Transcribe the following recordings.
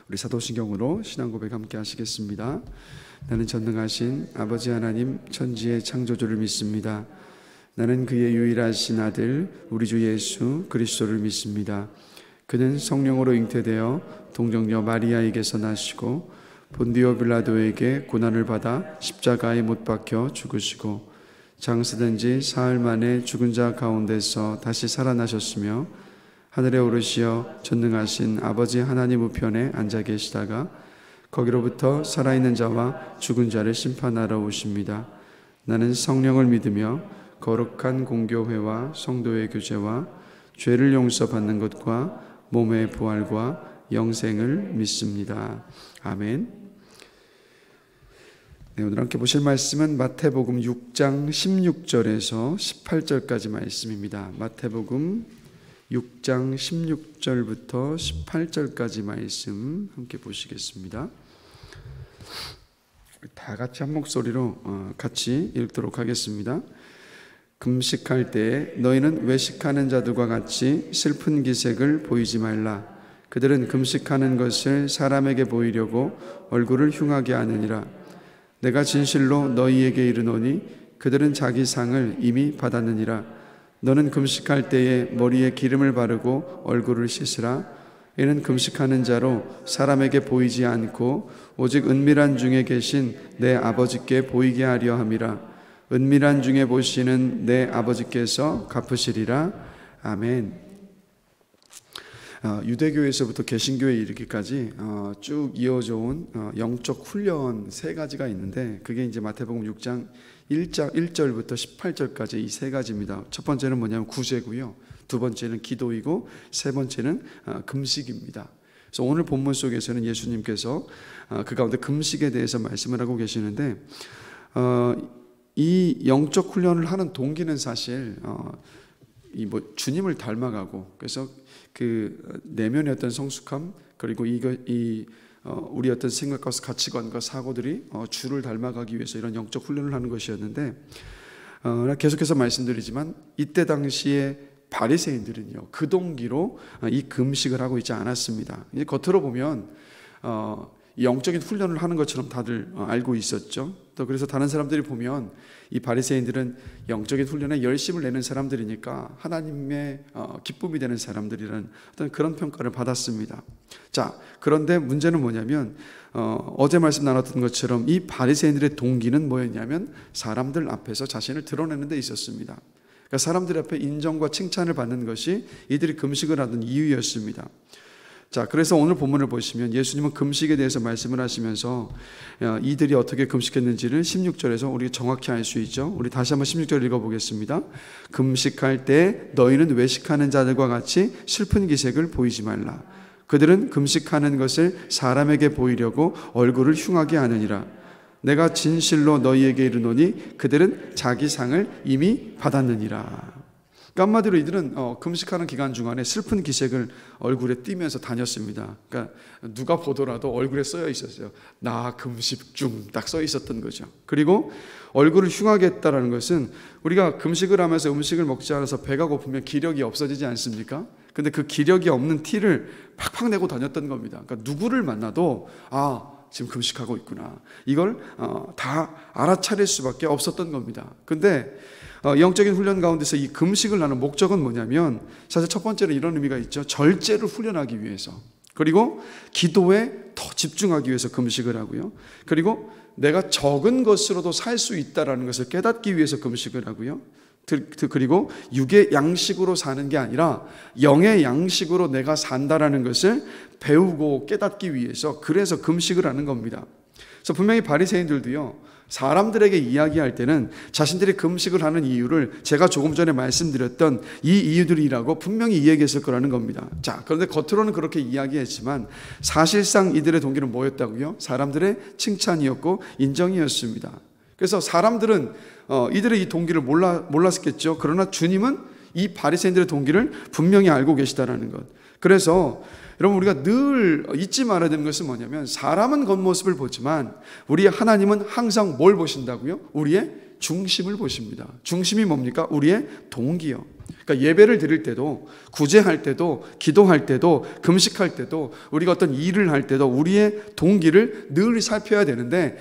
우리 사도신경으로 신앙고백 함께 하시겠습니다. 나는 전능하신 아버지 하나님 천지의 창조주를 믿습니다. 나는 그의 유일하신 아들 우리 주 예수 그리스도를 믿습니다. 그는 성령으로 잉태되어 동정녀 마리아에게서 나시고 본디오 빌라도에게 고난을 받아 십자가에 못 박혀 죽으시고 장사된 지 사흘 만에 죽은 자 가운데서 다시 살아나셨으며 하늘에 오르시어 전능하신 아버지 하나님 우편에 앉아 계시다가 거기로부터 살아있는 자와 죽은 자를 심판하러 오십니다. 나는 성령을 믿으며 거룩한 공교회와 성도의 교제와 죄를 용서받는 것과 몸의 부활과 영생을 믿습니다. 아멘. 네, 오늘 함께 보실 말씀은 마태복음 6장 16절에서 18절까지 말씀입니다. 마태복음 6장 16절부터 18절까지 말씀 함께 보시겠습니다. 다 같이 한 목소리로 같이 읽도록 하겠습니다. 금식할 때에 너희는 외식하는 자들과 같이 슬픈 기색을 보이지 말라. 그들은 금식하는 것을 사람에게 보이려고 얼굴을 흉하게 하느니라. 내가 진실로 너희에게 이르노니 그들은 자기 상을 이미 받았느니라. 너는 금식할 때에 머리에 기름을 바르고 얼굴을 씻으라. 이는 금식하는 자로 사람에게 보이지 않고 오직 은밀한 중에 계신 내 아버지께 보이게 하려 함이라. 은밀한 중에 보시는 내 아버지께서 갚으시리라. 아멘. 유대교에서부터 개신교에 이르기까지 쭉 이어져 온 영적 훈련 세 가지가 있는데 그게 이제 마태복음 6장 1절부터 18절까지 이 세 가지입니다. 첫 번째는 뭐냐면 구제고요. 두 번째는 기도이고 세 번째는 금식입니다. 그래서 오늘 본문 속에서는 예수님께서 그 가운데 금식에 대해서 말씀을 하고 계시는데 이 영적 훈련을 하는 동기는 사실 주님을 닮아가고 그래서 그 내면의 어떤 성숙함 그리고 우리 어떤 생각과 가치관과 사고들이 주를 닮아가기 위해서 이런 영적 훈련을 하는 것이었는데 계속해서 말씀드리지만 이때 당시에 바리새인들은요 그 동기로 이 금식을 하고 있지 않았습니다. 이제 겉으로 보면 영적인 훈련을 하는 것처럼 다들 알고 있었죠. 또 그래서 다른 사람들이 보면 이 바리새인들은 영적인 훈련에 열심을 내는 사람들이니까 하나님의 기쁨이 되는 사람들이라는 어떤 그런 평가를 받았습니다. 자, 그런데 문제는 뭐냐면 어제 말씀 나눴던 것처럼 이 바리새인들의 동기는 뭐였냐면 사람들 앞에서 자신을 드러내는 데 있었습니다. 그러니까 사람들 앞에 인정과 칭찬을 받는 것이 이들이 금식을 하던 이유였습니다. 자, 그래서 오늘 본문을 보시면 예수님은 금식에 대해서 말씀을 하시면서 이들이 어떻게 금식했는지를 16절에서 우리가 정확히 알 수 있죠. 우리 다시 한번 16절 읽어보겠습니다. 금식할 때 너희는 외식하는 자들과 같이 슬픈 기색을 보이지 말라. 그들은 금식하는 것을 사람에게 보이려고 얼굴을 흉하게 하느니라. 내가 진실로 너희에게 이르노니 그들은 자기 상을 이미 받았느니라. 한마디로 이들은 금식하는 기간 중간에 슬픈 기색을 얼굴에 띠면서 다녔습니다. 그러니까 누가 보더라도 얼굴에 써여 있었어요. 나 금식 중 딱 써 있었던 거죠. 그리고 얼굴을 흉하게 했다는 것은 우리가 금식을 하면서 음식을 먹지 않아서 배가 고프면 기력이 없어지지 않습니까? 근데 그 기력이 없는 티를 팍팍 내고 다녔던 겁니다. 그러니까 누구를 만나도 지금 금식하고 있구나, 이걸 다 알아차릴 수밖에 없었던 겁니다. 근데 영적인 훈련 가운데서 이 금식을 하는 목적은 뭐냐면 사실 첫 번째로 이런 의미가 있죠. 절제를 훈련하기 위해서, 그리고 기도에 더 집중하기 위해서 금식을 하고요. 그리고 내가 적은 것으로도 살 수 있다는 것을 깨닫기 위해서 금식을 하고요. 그리고 육의 양식으로 사는 게 아니라 영의 양식으로 내가 산다라는 것을 배우고 깨닫기 위해서, 그래서 금식을 하는 겁니다. 그래서 분명히 바리새인들도요, 사람들에게 이야기할 때는 자신들이 금식을 하는 이유를 제가 조금 전에 말씀드렸던 이 이유들이라고 분명히 이야기했을 거라는 겁니다. 자, 그런데 겉으로는 그렇게 이야기했지만 사실상 이들의 동기는 뭐였다고요? 사람들의 칭찬이었고 인정이었습니다. 그래서 사람들은 이들의 이 동기를 몰랐겠죠. 그러나 주님은 이 바리새인들의 동기를 분명히 알고 계시다라는 것. 그래서 여러분, 우리가 늘 잊지 말아야 되는 것은 뭐냐면 사람은 겉모습을 보지만 우리 하나님은 항상 뭘 보신다고요? 우리의 중심을 보십니다. 중심이 뭡니까? 우리의 동기요. 그러니까 예배를 드릴 때도, 구제할 때도, 기도할 때도, 금식할 때도, 우리가 어떤 일을 할 때도 우리의 동기를 늘 살펴야 되는데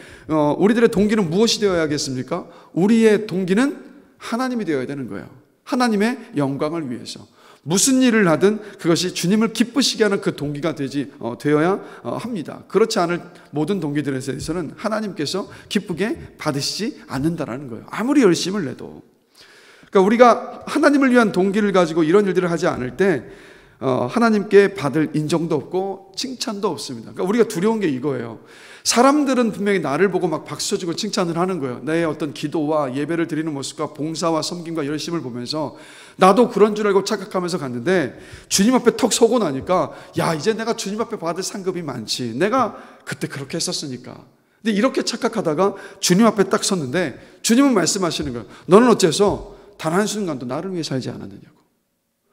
우리들의 동기는 무엇이 되어야겠습니까? 우리의 동기는 하나님이 되어야 되는 거예요. 하나님의 영광을 위해서. 무슨 일을 하든 그것이 주님을 기쁘시게 하는 그 동기가 되어야 합니다. 그렇지 않을 모든 동기들에 대해서는 하나님께서 기쁘게 받으시지 않는다라는 거예요. 아무리 열심을 내도. 그러니까 우리가 하나님을 위한 동기를 가지고 이런 일들을 하지 않을 때 하나님께 받을 인정도 없고 칭찬도 없습니다. 그러니까 우리가 두려운 게 이거예요. 사람들은 분명히 나를 보고 막 박수 쳐주고 칭찬을 하는 거예요. 내 어떤 기도와 예배를 드리는 모습과 봉사와 섬김과 열심을 보면서 나도 그런 줄 알고 착각하면서 갔는데 주님 앞에 턱 서고 나니까 야, 이제 내가 주님 앞에 받을 상급이 많지, 내가 그때 그렇게 했었으니까. 근데 이렇게 착각하다가 주님 앞에 딱 섰는데 주님은 말씀하시는 거예요. 너는 어째서 단 한순간도 나를 위해 살지 않았느냐고.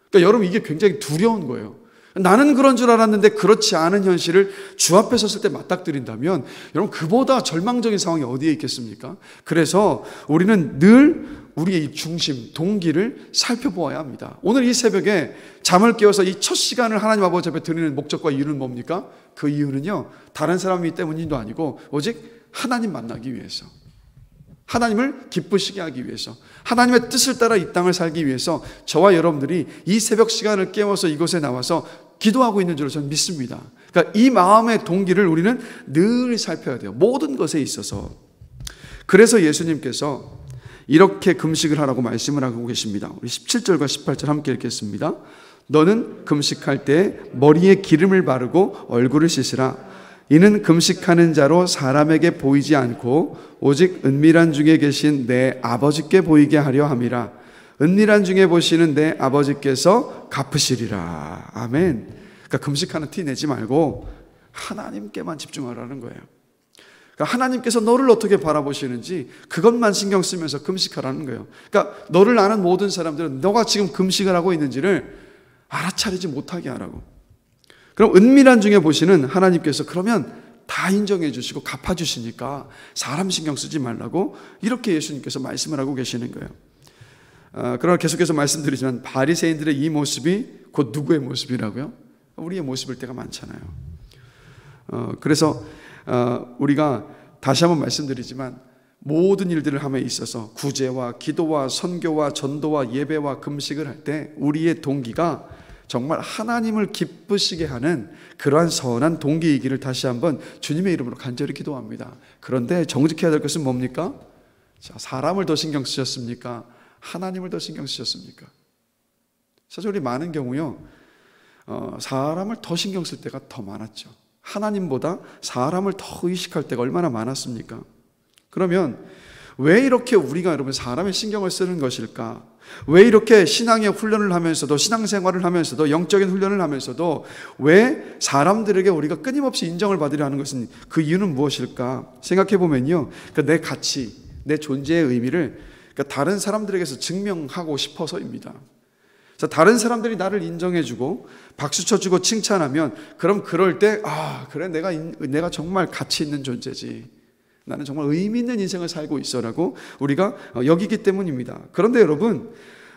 그러니까 여러분, 이게 굉장히 두려운 거예요. 나는 그런 줄 알았는데 그렇지 않은 현실을 주 앞에 섰을 때 맞닥뜨린다면 여러분, 그보다 절망적인 상황이 어디에 있겠습니까? 그래서 우리는 늘 우리의 이 중심, 동기를 살펴보아야 합니다. 오늘 이 새벽에 잠을 깨워서 이 첫 시간을 하나님 아버지 앞에 드리는 목적과 이유는 뭡니까? 그 이유는요, 다른 사람이 때문도 아니고 오직 하나님 만나기 위해서, 하나님을 기쁘시게 하기 위해서, 하나님의 뜻을 따라 이 땅을 살기 위해서 저와 여러분들이 이 새벽 시간을 깨워서 이곳에 나와서 기도하고 있는 줄로 저는 믿습니다. 그러니까 이 마음의 동기를 우리는 늘 살펴야 돼요. 모든 것에 있어서. 그래서 예수님께서 이렇게 금식을 하라고 말씀을 하고 계십니다. 우리 17절과 18절 함께 읽겠습니다. 너는 금식할 때 머리에 기름을 바르고 얼굴을 씻으라. 이는 금식하는 자로 사람에게 보이지 않고 오직 은밀한 중에 계신 내 아버지께 보이게 하려 함이라. 은밀한 중에 보시는 내 아버지께서 갚으시리라. 아멘. 그러니까 금식하는 티 내지 말고 하나님께만 집중하라는 거예요. 그러니까 하나님께서 너를 어떻게 바라보시는지 그것만 신경 쓰면서 금식하라는 거예요. 그러니까 너를 아는 모든 사람들은 너가 지금 금식을 하고 있는지를 알아차리지 못하게 하라고. 그럼 은밀한 중에 보시는 하나님께서 그러면 다 인정해 주시고 갚아 주시니까 사람 신경 쓰지 말라고 이렇게 예수님께서 말씀을 하고 계시는 거예요. 그러나 계속해서 말씀드리지만 바리새인들의 이 모습이 곧 누구의 모습이라고요? 우리의 모습일 때가 많잖아요. 그래서 우리가 다시 한번 말씀드리지만 모든 일들을 함에 있어서 구제와 기도와 선교와 전도와 예배와 금식을 할 때 우리의 동기가 정말 하나님을 기쁘시게 하는 그러한 선한 동기이기를 다시 한번 주님의 이름으로 간절히 기도합니다. 그런데 정직해야 될 것은 뭡니까? 자, 사람을 더 신경 쓰셨습니까? 하나님을 더 신경 쓰셨습니까? 사실 우리 많은 경우요, 사람을 더 신경 쓸 때가 더 많았죠. 하나님보다 사람을 더 의식할 때가 얼마나 많았습니까? 그러면 왜 이렇게 우리가 여러분 사람의 신경을 쓰는 것일까? 왜 이렇게 신앙의 훈련을 하면서도, 신앙생활을 하면서도, 영적인 훈련을 하면서도 왜 사람들에게 우리가 끊임없이 인정을 받으려 하는 것은, 그 이유는 무엇일까? 생각해 보면요, 내 가치, 내 존재의 의미를 다른 사람들에게서 증명하고 싶어서입니다. 그래서 다른 사람들이 나를 인정해주고 박수 쳐주고 칭찬하면, 그럼 그럴 때 그래, 내가 정말 가치 있는 존재지, 나는 정말 의미 있는 인생을 살고 있어라고 우리가 여기기 때문입니다. 그런데 여러분,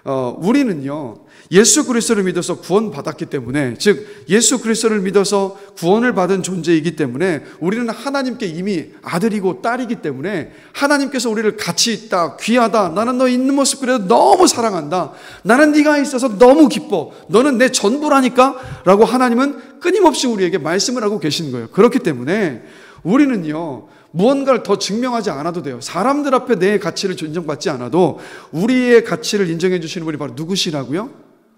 우리는요, 예수 그리스도를 믿어서 구원받았기 때문에, 즉 예수 그리스도를 믿어서 구원을 받은 존재이기 때문에, 우리는 하나님께 이미 아들이고 딸이기 때문에 하나님께서 우리를 가치 있다, 귀하다, 나는 너 있는 모습 그래도 너무 사랑한다, 나는 네가 있어서 너무 기뻐, 너는 내 전부라니까 라고 하나님은 끊임없이 우리에게 말씀을 하고 계시는 거예요. 그렇기 때문에 우리는요, 무언가를 더 증명하지 않아도 돼요. 사람들 앞에 내 가치를 인정받지 않아도 우리의 가치를 인정해 주시는 분이 바로 누구시라고요?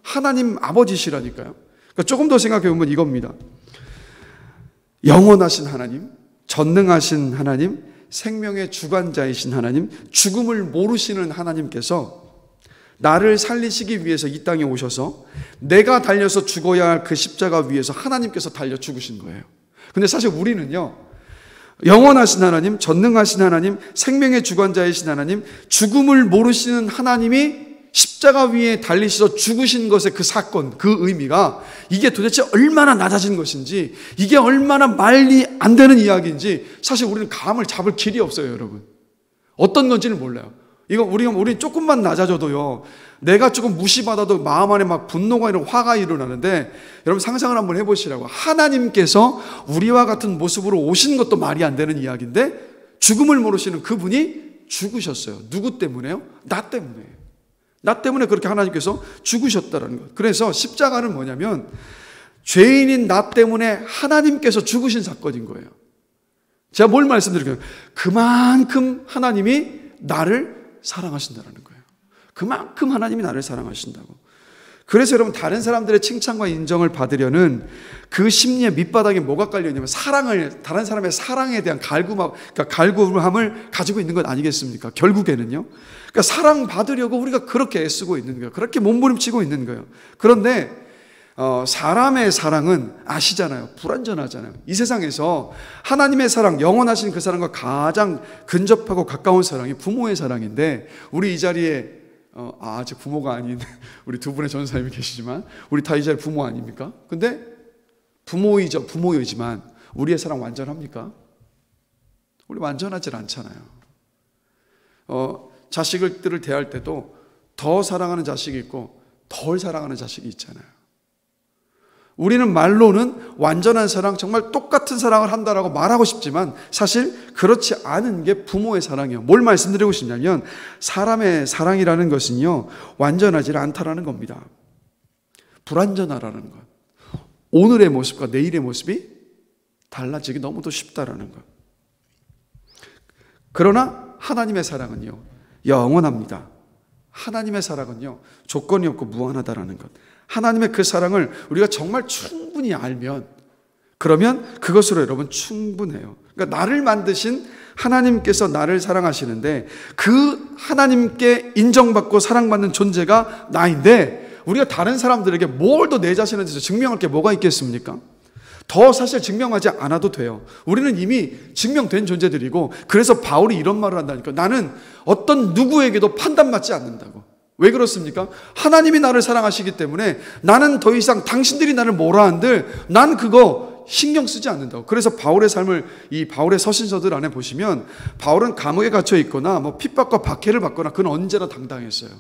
하나님 아버지시라니까요. 그러니까 조금 더 생각해 보면 이겁니다. 영원하신 하나님, 전능하신 하나님, 생명의 주관자이신 하나님, 죽음을 모르시는 하나님께서 나를 살리시기 위해서 이 땅에 오셔서 내가 달려서 죽어야 할 그 십자가 위에서 하나님께서 달려 죽으신 거예요. 근데 사실 우리는요, 영원하신 하나님, 전능하신 하나님, 생명의 주관자이신 하나님, 죽음을 모르시는 하나님이 십자가 위에 달리셔서 죽으신 것의 그 사건, 그 의미가 이게 도대체 얼마나 낮아진 것인지, 이게 얼마나 말이 안 되는 이야기인지 사실 우리는 감을 잡을 길이 없어요, 여러분. 어떤 건지는 몰라요. 우리 조금만 낮아져도요, 내가 조금 무시받아도 마음 안에 막 분노가 이런 화가 일어나는데, 여러분 상상을 한번 해보시라고. 하나님께서 우리와 같은 모습으로 오신 것도 말이 안 되는 이야기인데, 죽음을 모르시는 그분이 죽으셨어요. 누구 때문에요? 나 때문에. 나 때문에 그렇게 하나님께서 죽으셨다는 것. 그래서 십자가는 뭐냐면, 죄인인 나 때문에 하나님께서 죽으신 사건인 거예요. 제가 뭘 말씀드릴까요? 그만큼 하나님이 나를 사랑하신다는 거예요. 그만큼 하나님이 나를 사랑하신다고. 그래서 여러분, 다른 사람들의 칭찬과 인정을 받으려는 그 심리의 밑바닥에 뭐가 깔려있냐면, 다른 사람의 사랑에 대한 갈구함을 가지고 있는 것 아니겠습니까? 결국에는요. 그러니까 사랑받으려고 우리가 그렇게 애쓰고 있는 거예요. 그렇게 몸부림치고 있는 거예요. 그런데 사람의 사랑은 아시잖아요. 불완전하잖아요. 이 세상에서 하나님의 사랑, 영원하신 그 사랑과 가장 근접하고 가까운 사랑이 부모의 사랑인데, 우리 이 자리에 아직 부모가 아닌 우리 두 분의 전사님이 계시지만, 우리 다 이 자리 부모 아닙니까? 근데 부모이지만 우리의 사랑 완전합니까? 우리 완전하지 않잖아요. 자식들을 대할 때도 더 사랑하는 자식이 있고 덜 사랑하는 자식이 있잖아요. 우리는 말로는 완전한 사랑, 정말 똑같은 사랑을 한다라고 말하고 싶지만 사실 그렇지 않은 게 부모의 사랑이에요. 뭘 말씀드리고 싶냐면, 사람의 사랑이라는 것은요, 완전하지 않다라는 겁니다. 불완전하라는 것. 오늘의 모습과 내일의 모습이 달라지기 너무도 쉽다라는 것. 그러나 하나님의 사랑은요, 영원합니다. 하나님의 사랑은요, 조건이 없고 무한하다라는 것. 하나님의 그 사랑을 우리가 정말 충분히 알면, 그러면 그것으로 여러분 충분해요. 그러니까 나를 만드신 하나님께서 나를 사랑하시는데, 그 하나님께 인정받고 사랑받는 존재가 나인데, 우리가 다른 사람들에게 뭘 더 내 자신에 대해서 증명할 게 뭐가 있겠습니까? 더 사실 증명하지 않아도 돼요. 우리는 이미 증명된 존재들이고, 그래서 바울이 이런 말을 한다니까. 나는 어떤 누구에게도 판단받지 않는다고. 왜 그렇습니까? 하나님이 나를 사랑하시기 때문에 나는 더 이상 당신들이 나를 뭐라 한들 난 그거 신경 쓰지 않는다고. 그래서 바울의 삶을, 이 바울의 서신서들 안에 보시면, 바울은 감옥에 갇혀 있거나 뭐 핍박과 박해를 받거나 그는 언제나 당당했어요.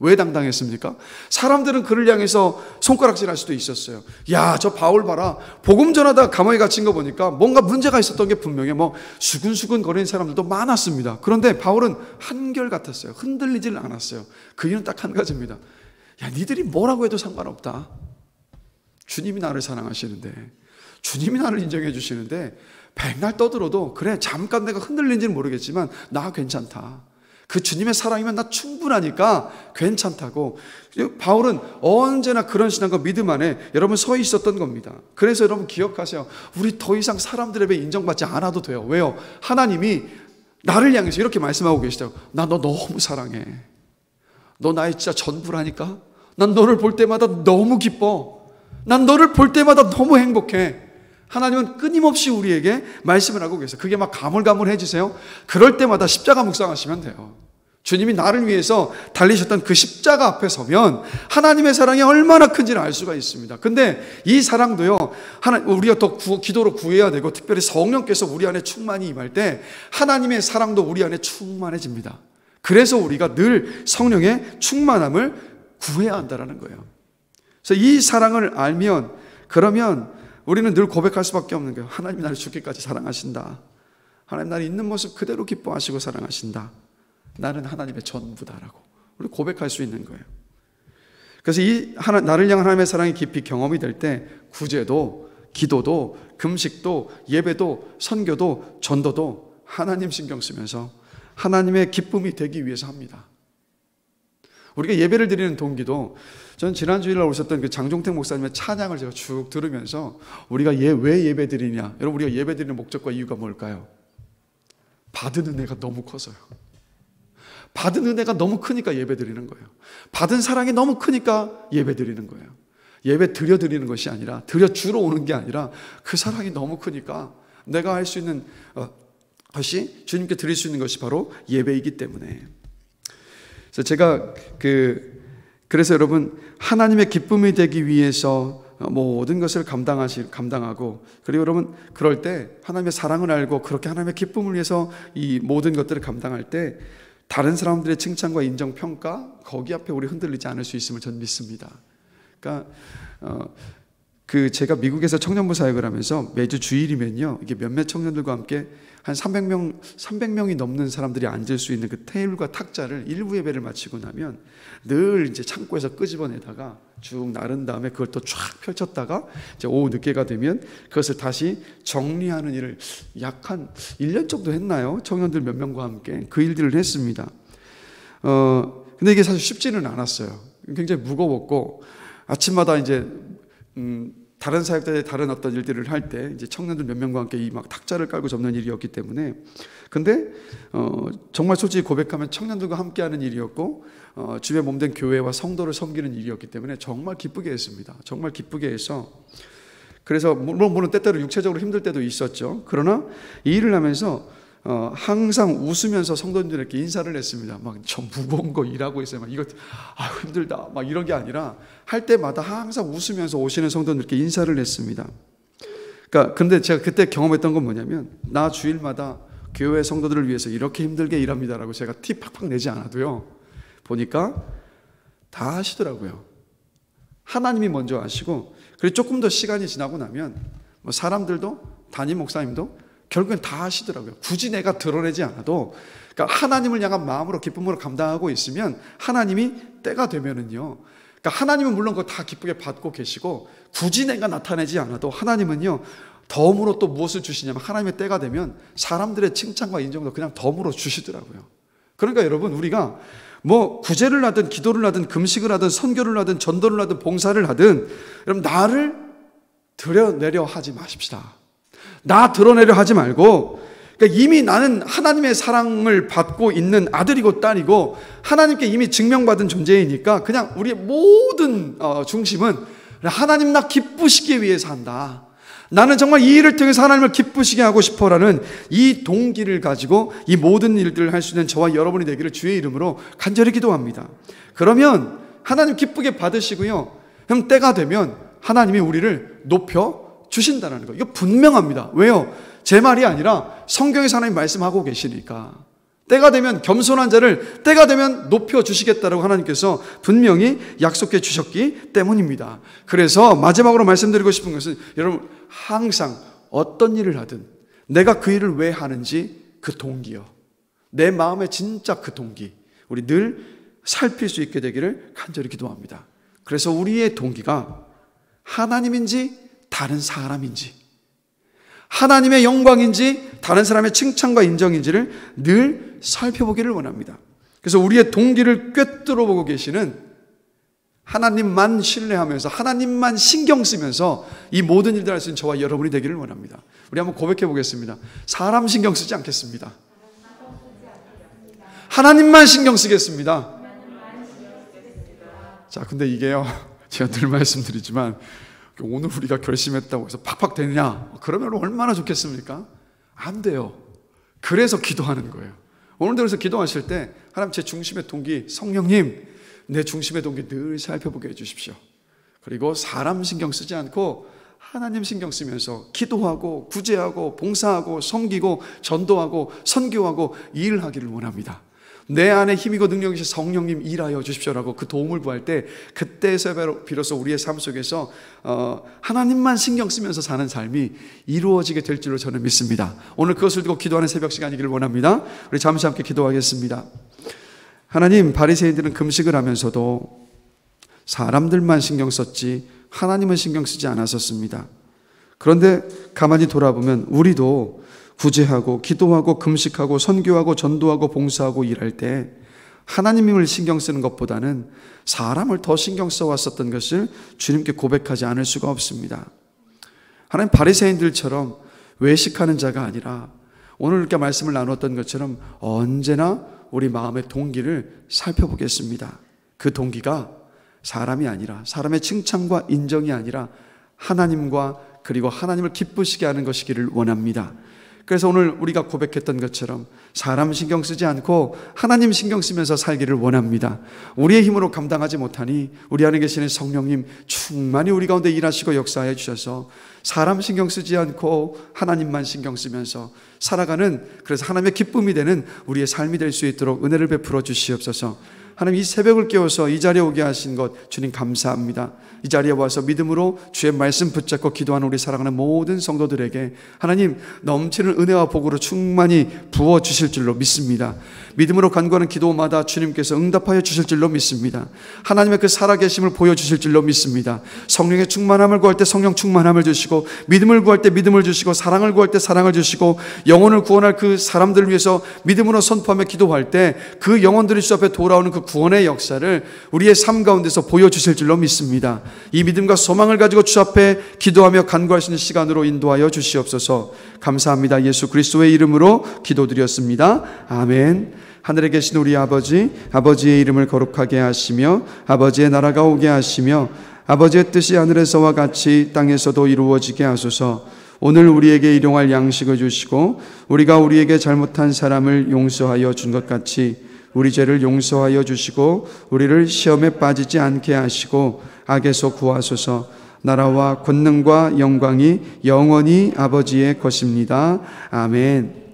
왜 당당했습니까? 사람들은 그를 향해서 손가락질 할 수도 있었어요. 야, 저 바울 봐라. 복음 전하다가 감옥에 갇힌 거 보니까 뭔가 문제가 있었던 게 분명해. 수근수근 거리는 사람들도 많았습니다. 그런데 바울은 한결같았어요. 흔들리질 않았어요. 그 이유는 딱 한 가지입니다. 야, 니들이 뭐라고 해도 상관없다. 주님이 나를 사랑하시는데, 주님이 나를 인정해 주시는데, 백날 떠들어도 그래, 잠깐 내가 흔들린지는 모르겠지만 나 괜찮다. 그 주님의 사랑이면 나 충분하니까 괜찮다고. 바울은 언제나 그런 신앙과 믿음 안에 여러분 서 있었던 겁니다. 그래서 여러분 기억하세요. 우리 더 이상 사람들에 비해 인정받지 않아도 돼요. 왜요? 하나님이 나를 향해서 이렇게 말씀하고 계시다고. 나 너 너무 사랑해. 너 나의 진짜 전부라니까. 난 너를 볼 때마다 너무 기뻐. 난 너를 볼 때마다 너무 행복해. 하나님은 끊임없이 우리에게 말씀을 하고 계세요. 그게 막 가물가물해지세요. 그럴 때마다 십자가 묵상하시면 돼요. 주님이 나를 위해서 달리셨던 그 십자가 앞에 서면 하나님의 사랑이 얼마나 큰지를 알 수가 있습니다. 근데 이 사랑도요, 우리가 더 기도로 구해야 되고, 특별히 성령께서 우리 안에 충만히 임할 때 하나님의 사랑도 우리 안에 충만해집니다. 그래서 우리가 늘 성령의 충만함을 구해야 한다는 거예요. 그래서 이 사랑을 알면, 그러면 우리는 늘 고백할 수밖에 없는 거예요. 하나님이 나를 죽기까지 사랑하신다. 하나님 나를 있는 모습 그대로 기뻐하시고 사랑하신다. 나는 하나님의 전부다라고 우리 고백할 수 있는 거예요. 그래서 나를 향한 하나님의 사랑이 깊이 경험이 될 때 구제도, 기도도, 금식도, 예배도, 선교도, 전도도 하나님 신경 쓰면서 하나님의 기쁨이 되기 위해서 합니다. 우리가 예배를 드리는 동기도, 저는 지난 주일날 오셨던 그 장종택 목사님의 찬양을 제가 쭉 들으면서 우리가 왜 예배 드리냐, 여러분 우리가 예배 드리는 목적과 이유가 뭘까요? 받은 은혜가 너무 커서요. 받은 은혜가 너무 크니까 예배 드리는 거예요. 받은 사랑이 너무 크니까 예배 드리는 거예요. 예배 드려 드리는 것이 아니라, 드려 주러 오는 게 아니라 그 사랑이 너무 크니까 내가 할 수 있는 것이, 주님께 드릴 수 있는 것이 바로 예배이기 때문에. 그래서 제가 그래서 여러분, 하나님의 기쁨이 되기 위해서 모든 것을 감당하고, 그리고 여러분 그럴 때 하나님의 사랑을 알고 그렇게 하나님의 기쁨을 위해서 이 모든 것들을 감당할 때 다른 사람들의 칭찬과 인정, 평가, 거기 앞에 우리 흔들리지 않을 수 있음을 저는 믿습니다. 그러니까 제가 미국에서 청년부 사역을 하면서 매주 주일이면요, 이게 몇몇 청년들과 함께 한 300명이 넘는 사람들이 앉을 수 있는 그 테이블과 탁자를 일부 예배를 마치고 나면 늘 이제 창고에서 끄집어내다가 쭉 나른 다음에 그걸 또 쫙 펼쳤다가 이제 오후 늦게가 되면 그것을 다시 정리하는 일을 약 한 1년 정도 했나요? 청년들 몇 명과 함께 그 일들을 했습니다. 근데 이게 사실 쉽지는 않았어요. 굉장히 무거웠고, 아침마다 이제 다른 사역자의 다른 어떤 일들을 할 때 이제 청년들 몇 명과 함께 이 막 탁자를 깔고 접는 일이었기 때문에, 근데 정말 솔직히 고백하면 청년들과 함께하는 일이었고, 주의 몸된 교회와 성도를 섬기는 일이었기 때문에 정말 기쁘게 했습니다. 정말 기쁘게 해서, 그래서 물론 때때로 육체적으로 힘들 때도 있었죠. 그러나 이 일을 하면서 항상 웃으면서 성도님들에게 인사를 했습니다. 막 저 무거운 거 일하고 있어요. 막 이거 힘들다. 막 이런 게 아니라 할 때마다 항상 웃으면서 오시는 성도님들께 인사를 했습니다. 그러니까 근데 제가 그때 경험했던 건 뭐냐면, 나 주일마다 교회 성도들을 위해서 이렇게 힘들게 일합니다라고 제가 티 팍팍 내지 않아도요, 보니까 다 하시더라고요. 하나님이 먼저 하시고, 그리고 조금 더 시간이 지나고 나면 뭐 사람들도, 담임 목사님도 결국엔 다 하시더라고요. 굳이 내가 드러내지 않아도. 그러니까 하나님을 향한 마음으로, 기쁨으로 감당하고 있으면 하나님이 때가 되면은요, 그러니까 하나님은 물론 그거 다 기쁘게 받고 계시고, 굳이 내가 나타내지 않아도 하나님은요 덤으로 또 무엇을 주시냐면, 하나님의 때가 되면 사람들의 칭찬과 인정도 그냥 덤으로 주시더라고요. 그러니까 여러분, 우리가 뭐 구제를 하든 기도를 하든 금식을 하든 선교를 하든 전도를 하든 봉사를 하든, 여러분 나를 드러내려 하지 마십시다. 나 드러내려 하지 말고, 그러니까 이미 나는 하나님의 사랑을 받고 있는 아들이고 딸이고 하나님께 이미 증명받은 존재이니까 그냥 우리의 모든 중심은 하나님 나 기쁘시기 위해서 한다. 나는 정말 이 일을 통해서 하나님을 기쁘시게 하고 싶어라는 이 동기를 가지고 이 모든 일들을 할 수 있는 저와 여러분이 되기를 주의 이름으로 간절히 기도합니다. 그러면 하나님 기쁘게 받으시고요, 그럼 때가 되면 하나님이 우리를 높여 주신다는 거, 이거 분명합니다. 왜요? 제 말이 아니라 성경에서 하나님 말씀하고 계시니까. 때가 되면 겸손한 자를 때가 되면 높여주시겠다라고 하나님께서 분명히 약속해 주셨기 때문입니다. 그래서 마지막으로 말씀드리고 싶은 것은 여러분 항상 어떤 일을 하든 내가 그 일을 왜 하는지 그 동기요. 내 마음의 진짜 그 동기 우리 늘 살필 수 있게 되기를 간절히 기도합니다. 그래서 우리의 동기가 하나님인지 다른 사람인지 하나님의 영광인지 다른 사람의 칭찬과 인정인지를 늘 살펴보기를 원합니다. 그래서 우리의 동기를 꿰뚫어 보고 계시는 하나님만 신뢰하면서 하나님만 신경 쓰면서 이 모든 일들을 할 수 있는 저와 여러분이 되기를 원합니다. 우리 한번 고백해 보겠습니다. 사람 신경 쓰지 않겠습니다. 하나님만 신경 쓰겠습니다. 자, 근데 이게요, 제가 늘 말씀드리지만 오늘 우리가 결심했다고 해서 팍팍 되느냐? 그러면 얼마나 좋겠습니까? 안 돼요. 그래서 기도하는 거예요. 오늘도 그래서 기도하실 때 하나님 제 중심의 동기 성령님 내 중심의 동기 늘 살펴보게 해주십시오. 그리고 사람 신경 쓰지 않고 하나님 신경 쓰면서 기도하고 구제하고 봉사하고 섬기고 전도하고 선교하고 일하기를 원합니다. 내 안에 힘이고 능력이신 성령님 일하여 주십시오라고 그 도움을 구할 때 그때에서 비로소 우리의 삶 속에서 하나님만 신경 쓰면서 사는 삶이 이루어지게 될 줄로 저는 믿습니다. 오늘 그것을 두고 기도하는 새벽 시간이기를 원합니다. 우리 잠시 함께 기도하겠습니다. 하나님, 바리새인들은 금식을 하면서도 사람들만 신경 썼지 하나님은 신경 쓰지 않았었습니다. 그런데 가만히 돌아보면 우리도 구제하고 기도하고 금식하고 선교하고 전도하고 봉사하고 일할 때 하나님을 신경 쓰는 것보다는 사람을 더 신경 써왔었던 것을 주님께 고백하지 않을 수가 없습니다. 하나님, 바리새인들처럼 외식하는 자가 아니라 오늘 이렇게 말씀을 나눴던 것처럼 언제나 우리 마음의 동기를 살펴보겠습니다. 그 동기가 사람이 아니라 사람의 칭찬과 인정이 아니라 하나님과 그리고 하나님을 기쁘시게 하는 것이기를 원합니다. 그래서 오늘 우리가 고백했던 것처럼 사람 신경 쓰지 않고 하나님 신경 쓰면서 살기를 원합니다. 우리의 힘으로 감당하지 못하니 우리 안에 계시는 성령님 충만히 우리 가운데 일하시고 역사해 주셔서 사람 신경 쓰지 않고 하나님만 신경 쓰면서 살아가는, 그래서 하나님의 기쁨이 되는 우리의 삶이 될 수 있도록 은혜를 베풀어 주시옵소서. 하나님, 이 새벽을 깨워서 이 자리에 오게 하신 것 주님 감사합니다. 이 자리에 와서 믿음으로 주의 말씀 붙잡고 기도하는 우리 사랑하는 모든 성도들에게 하나님 넘치는 은혜와 복으로 충만히 부어주실 줄로 믿습니다. 믿음으로 간구하는 기도마다 주님께서 응답하여 주실 줄로 믿습니다. 하나님의 그 살아계심을 보여주실 줄로 믿습니다. 성령의 충만함을 구할 때 성령 충만함을 주시고, 믿음을 구할 때 믿음을 주시고, 사랑을 구할 때 사랑을 주시고, 영혼을 구원할 그 사람들을 위해서 믿음으로 선포하며 기도할 때 그 영혼들이 주 앞에 돌아오는 그 구원의 역사를 우리의 삶 가운데서 보여주실 줄로 믿습니다. 이 믿음과 소망을 가지고 주 앞에 기도하며 간구할 수 있는 시간으로 인도하여 주시옵소서. 감사합니다. 예수 그리스도의 이름으로 기도드렸습니다. 아멘. 하늘에 계신 우리 아버지, 아버지의 이름을 거룩하게 하시며 아버지의 나라가 오게 하시며 아버지의 뜻이 하늘에서와 같이 땅에서도 이루어지게 하소서. 오늘 우리에게 일용할 양식을 주시고 우리가 우리에게 잘못한 사람을 용서하여 준 것 같이 우리 죄를 용서하여 주시고 우리를 시험에 빠지지 않게 하시고 악에서 구하소서. 나라와 권능과 영광이 영원히 아버지의 것입니다. 아멘.